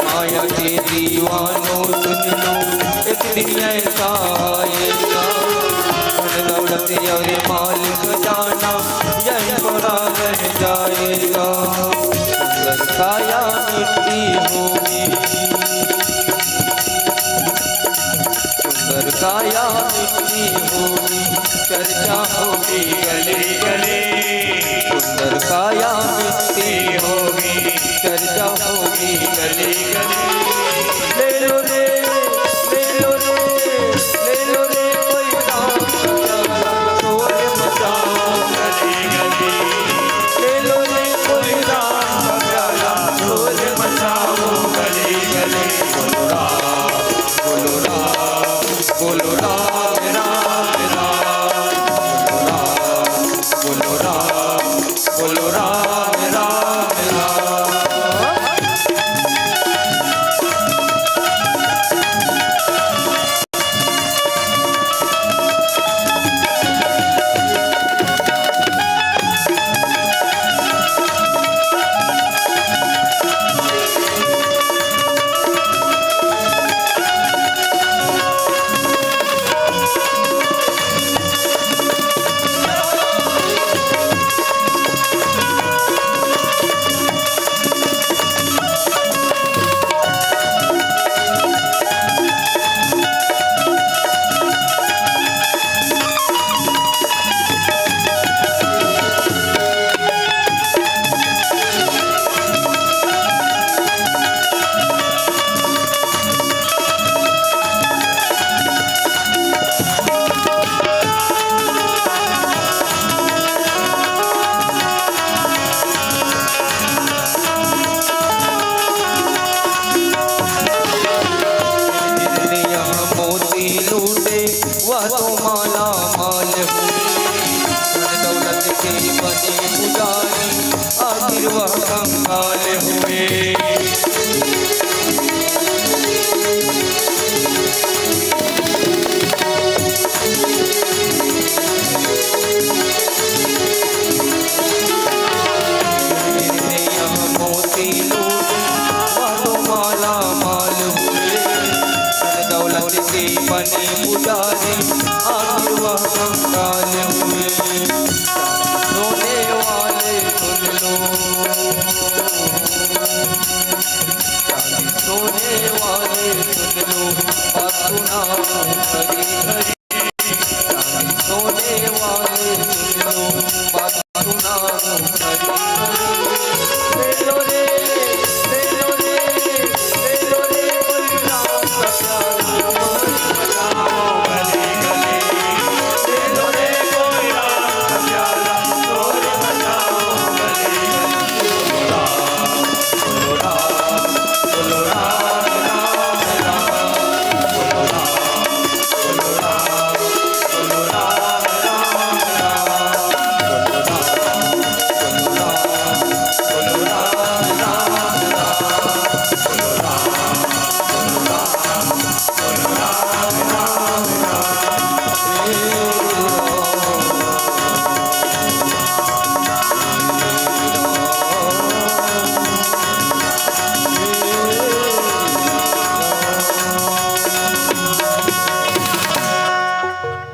माया के दीवानों सुन लो, एक दिन ऐसा आएगा, दौलत और माल खजाना यही पड़ा रह जाएगा। सुंदर काया मिट्टी होगी, सुंदर काया मिट्टी होगी, चर्चा होगी गली गली। सुंदर काया मिट्टी होगी, चर्चा होगी गली गली। ले लो रे कोई राम प्याला, शोर मचाओ गली गली। ले लो रे कोई राम प्याला, शोर मचाओ गली गली। बोलो राम बोलो राम राम राम, बोलो राम बोलो राम बोलो राम।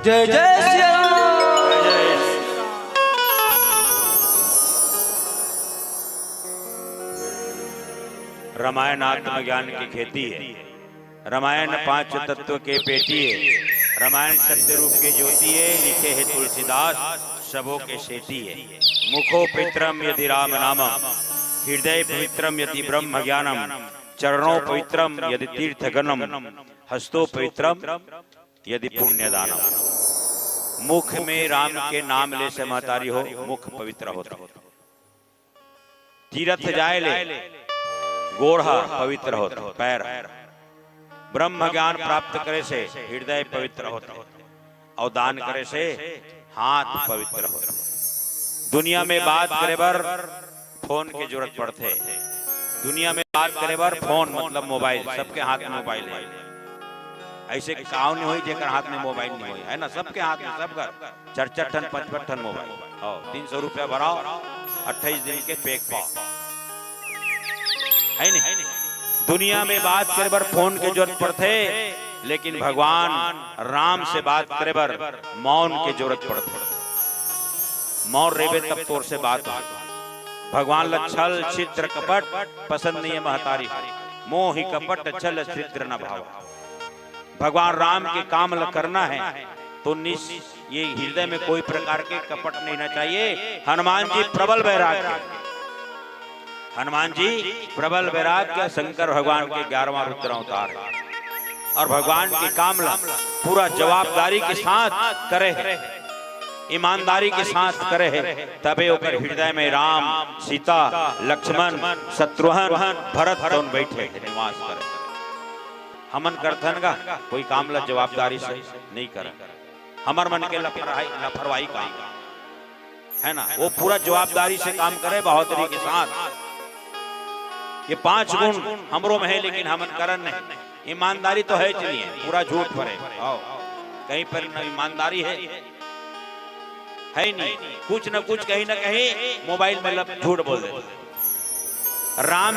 जय जय श्री राम। रामायण आत्मज्ञान की खेती है। रामायण पांच तत्व के पेटी है। रामायण सत्य रूप के ज्योति है। लिखे है तुलसीदास सबों के सेठी है। मुखो पवित्रम यदि राम नामम, हृदय पवित्रम यदि ब्रह्म ज्ञानम, चरणों पवित्रम यदि तीर्थ गणम, हस्तो पवित्रम यदि पुण्य दानम। मुख में राम के नाम ले से महतारी हो, मुख पवित्र होता। तीर्थ जाए ले गोढ़ा पवित्र होता, पैर ब्रह्म ज्ञान प्राप्त करे से हृदय पवित्र होता, और दान करे से हाथ पवित्र होता। दुनिया में बात करे बर फोन की जरूरत पड़ते। दुनिया में बात करे बर फोन मतलब मोबाइल, सबके हाथ में मोबाइल है। ऐसे काव नहीं हुई जेकर हाथ में मोबाइल नहीं हुई है ना, सबके हाथ में, सब घर 4-4 टन 5-5 टन मोबाइल। 300 रुपया भराओ, 28 दिन के पैक पाओ, है नहीं। दुनिया में बात करे बर फोन की जरूरत पड़ते, लेकिन भगवान राम से बात करे बर मौन की जरूरत पड़ती। मौन रेबे तब तोर से बात हो। भगवान लच्छल चित्र कपट पसंद नहीं है महतारी, मोह ही कपट छल चित्र न भाव। भगवान राम के काम करना है तो ये हृदय में कोई प्रकार के कपट नहीं ना चाहिए। हनुमान जी प्रबल वैराग्य, हनुमान जी प्रबल वैराग्य शंकर भगवान के 11वां रुद्र अवतार, और भगवान के काम पूरा जवाबदारी के साथ करे है, ईमानदारी के साथ करे है, तबे ओकर हृदय में राम सीता लक्ष्मण शत्रुघ्न भरत कौन बैठे निवास करे। हमन करथन का कोई काम ला जवाबदारी से नहीं करे, हमर मन के लापरवाही काम है ना, वो पूरा जवाबदारी से काम करे, बहादुरी के साथ। ये 5 गुण हमरो में है, लेकिन हमन करन नहीं। ईमानदारी तो है चलिए, पूरा झूठ पर है, कहीं पर न ईमानदारी है नहीं। कुछ न कुछ कहीं न कहीं मोबाइल में झूठ बोल देते। राम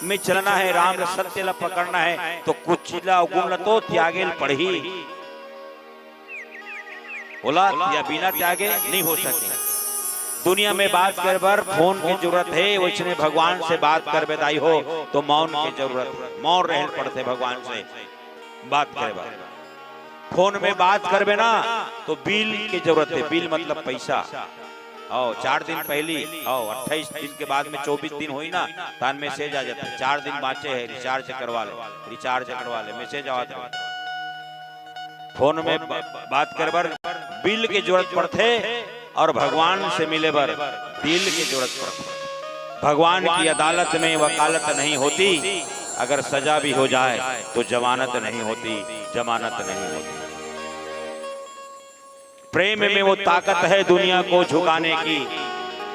में चलना है, राम सत्य ला पकड़ना है, तो कुछ गुण तो त्यागे पढ़ी बोला, या बिना त्यागे नहीं हो सके। दुनिया में बात कर बर फोन की जरूरत है, वैसे भगवान से बात कर बेदाई हो तो मौन की जरूरत है। मौन रह पड़ते भगवान से बात करे बर। फोन में बात करबे ना तो बिल की जरूरत है। बिल मतलब पैसा। 4 दिन पहली 28 दिन के बाद में 24 दिन हुई ना, तान मैसेज आ जाता है 4 दिन बाँचे है, रिचार्ज करवा ले, मैसेज आता है। फोन में बात कर बर बिल की जरूरत पड़ते, और भगवान से मिले बर दिल की जरूरत पड़ती। भगवान की अदालत में वकालत नहीं होती, अगर सजा भी हो जाए तो जमानत नहीं होती, जमानत नहीं होती। प्रेम में वो ताकत है दुनिया को झुकाने की,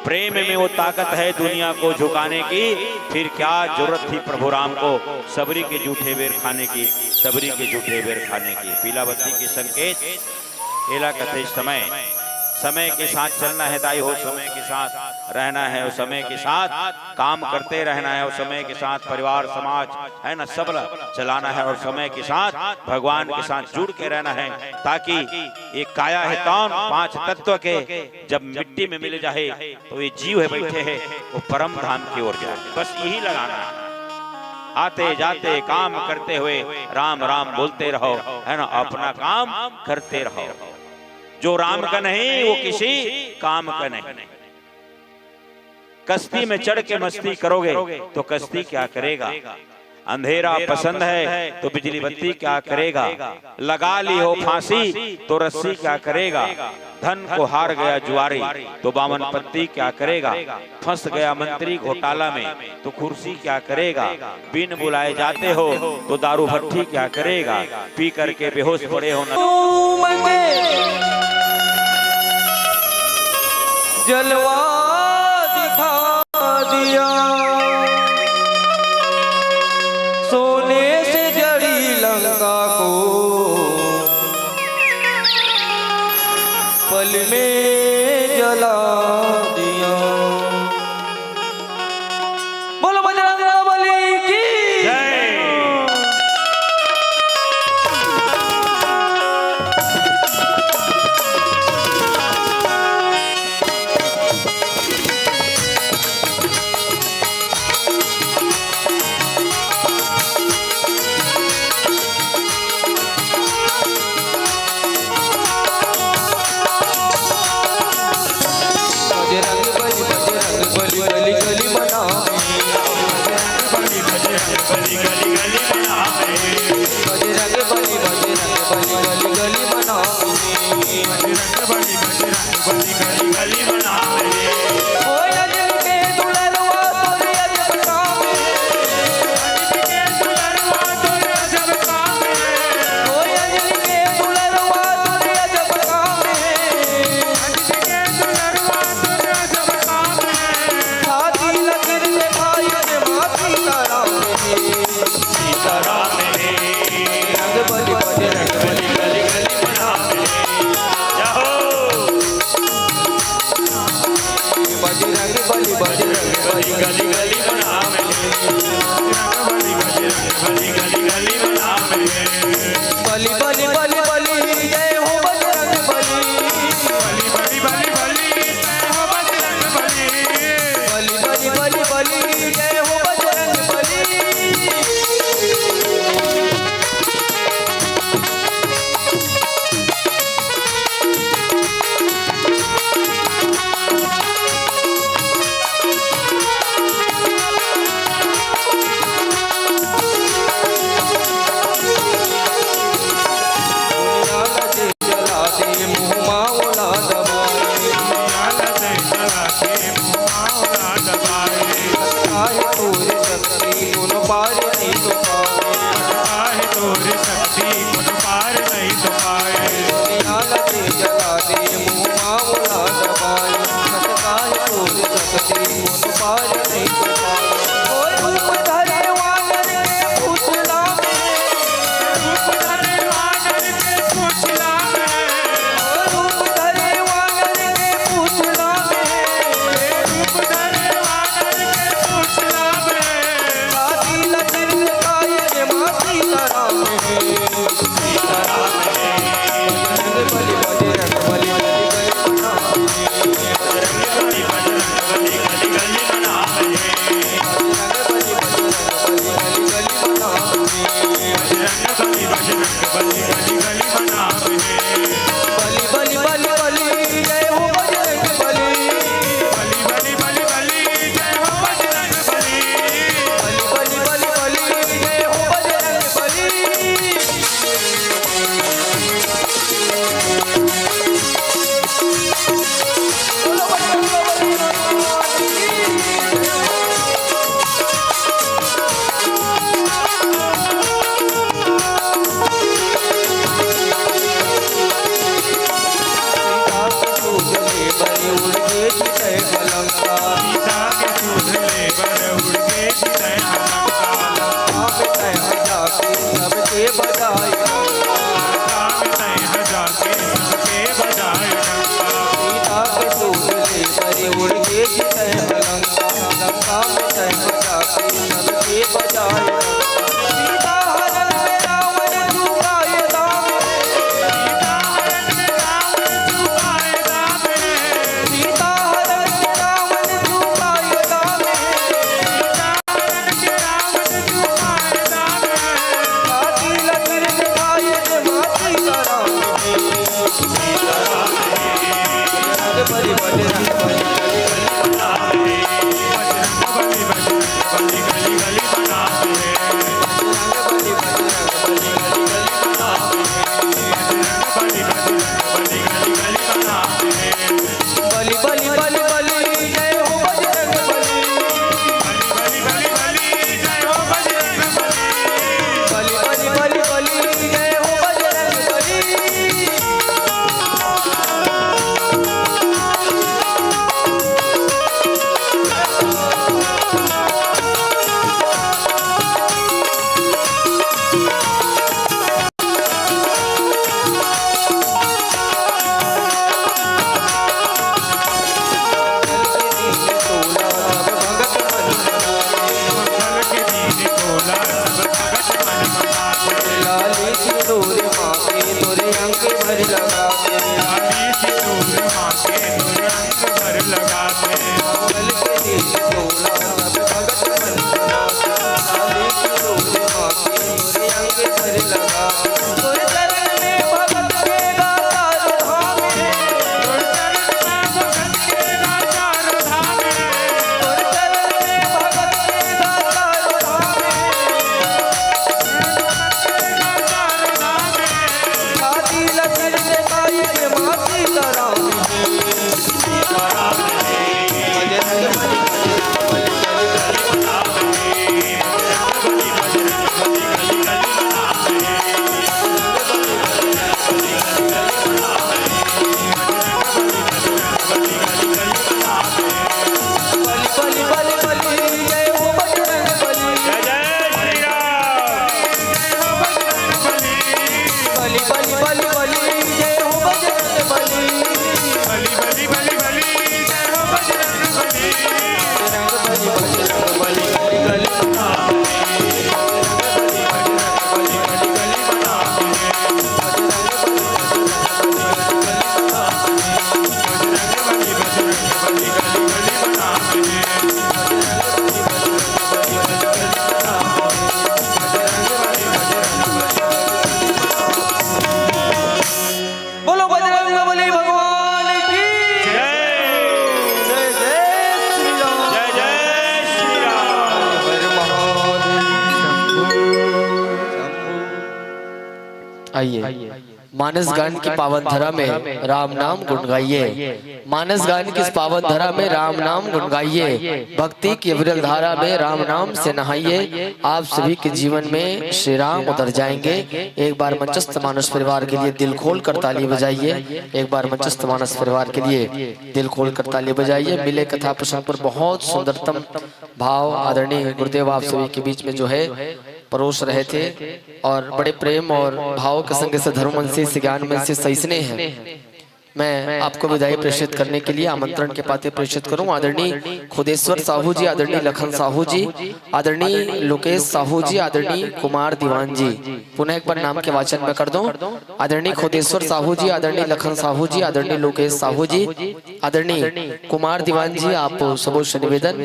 प्रेम में वो ताकत है दुनिया को झुकाने की। फिर क्या जरूरत थी प्रभु राम को सबरी के जूठे बेर खाने की, सबरी के जूठे बेर खाने की। पीलावती के संकेत एला कथे समय के साथ चलना है दाई हो, समय के साथ रहना है, और समय के साथ काम करते रहना है, और समय के साथ परिवार समाज है ना सब चलाना है, और समय के साथ भगवान के साथ जुड़ के रहना है, ताकि एक काया है कौन 5 तत्व के जब मिट्टी में मिल जाए तो ये जीव है बैठे है वो परम धाम की ओर जाए। बस यही लगाना है। आते जाते काम करते हुए राम राम बोलते रहो, है ना, अपना काम करते रहो। जो राम का नहीं वो किसी काम का नहीं। कश्ती में चढ़ के मस्ती करोगे तो कश्ती क्या करेगा। अंधेरा पसंद है तो बिजली बत्ती क्या करेगा। लगा ली हो फांसी तो रस्सी क्या करेगा। धन को हार गया जुआरी तो बामन पत्ती क्या करेगा। फंस गया मंत्री घोटाला में तो कुर्सी क्या करेगा। बिन बुलाए जाते हो तो दारू भट्टी क्या करेगा। पी करके बेहोश पड़े हो जलवा दिखा दिया, सोने से जड़ी लंका को पल में जला दिया। बोलो बजरंग बली की जय। बली गली गली में नाम है। बली बली बली बली जय हो बजरंग बली। बली बली बली बली जय हो बजरंग बली। बली बली बली बली जय हो बजरंग बली। आइए मानस गान की पावन धरा में राम नाम गुण गाइए। मानस गान की इस पावन धरा में राम नाम गुण गाइए। भक्ति की विरल धारा में राम नाम से नहाइए। आप सभी के जीवन में श्री राम उतर जाएंगे। एक बार मंचस्थ मानस परिवार के लिए दिल खोल कर ताली बजाइए। एक बार मंचस्थ मानस परिवार के लिए दिल खोल कर ताली बजाइए। मिले कथा प्रसंग पर बहुत सुंदरतम भाव आदरणीय गुरुदेव आप सभी के बीच में जो है परोस रहे थे और बड़े प्रेम और भाव के संग से धर्म से ज्ञान मन से सहिष्णु हैं। मैं आपको विदाई प्रेषित करने के लिए आमंत्रण के पाते प्रेषित करूं। आदरणीय खुदेश्वर साहू जी, आदरणीय लखन साहू जी, आदरणीय लोकेश साहू जी, आदरणीय कुमार दीवान जी। पुनः एक बार नाम के वाचन में कर दूं। आदरणीय खुदेश्वर साहू जी, आदरणीय लखन साहू जी, आदरणीय लोकेश साहू जी, आदरणीय कुमार दीवान जी, आप सबों से निवेदन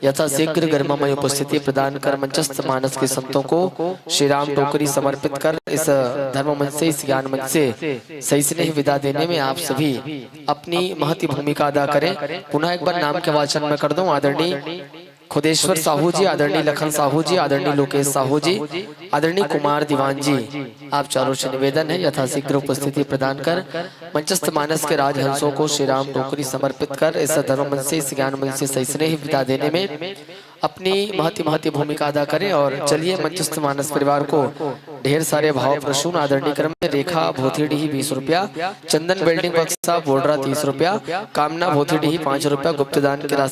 यथाशीघ्र गर्ममय उपस्थिति प्रदान कर मंचस्थ मानस के संतों को श्री राम टोकरी समर्पित कर इस धर्म मंच से, इस ज्ञान मंच से सही स्नेह विदा देने में आप भी अपनी महती भूमिका अदा करें। पुनः एक बार नाम के वाचन में कर दूं। आदरणीय खुदेश्वर साहू जी, आदरणीय लखन साहू जी, आदरणीय लोकेश साहू जी, आदरणीय कुमार दीवान जी, आप चारों से निवेदन है यथाशीघ्र उपस्थिति प्रदान कर मंचस्थ मानस के राजहंसों को श्री राम टोकरी समर्पित कर इस धर्म मंच से, इस ज्ञान मंच से सही स्नेह विदा देने में अपनी महती भूमिका अदा करें। और चलिए मंचस्थ मानस परिवार को ढेर सारे भाव प्रसून आदरणीय क्रम में रेखा भोथीडीही 20 रुपया, चंदन बिल्डिंग बक्सा बोडरा 30 रुपया, कामना भोथीडीही 5 रुपया गुप्तदान की राशि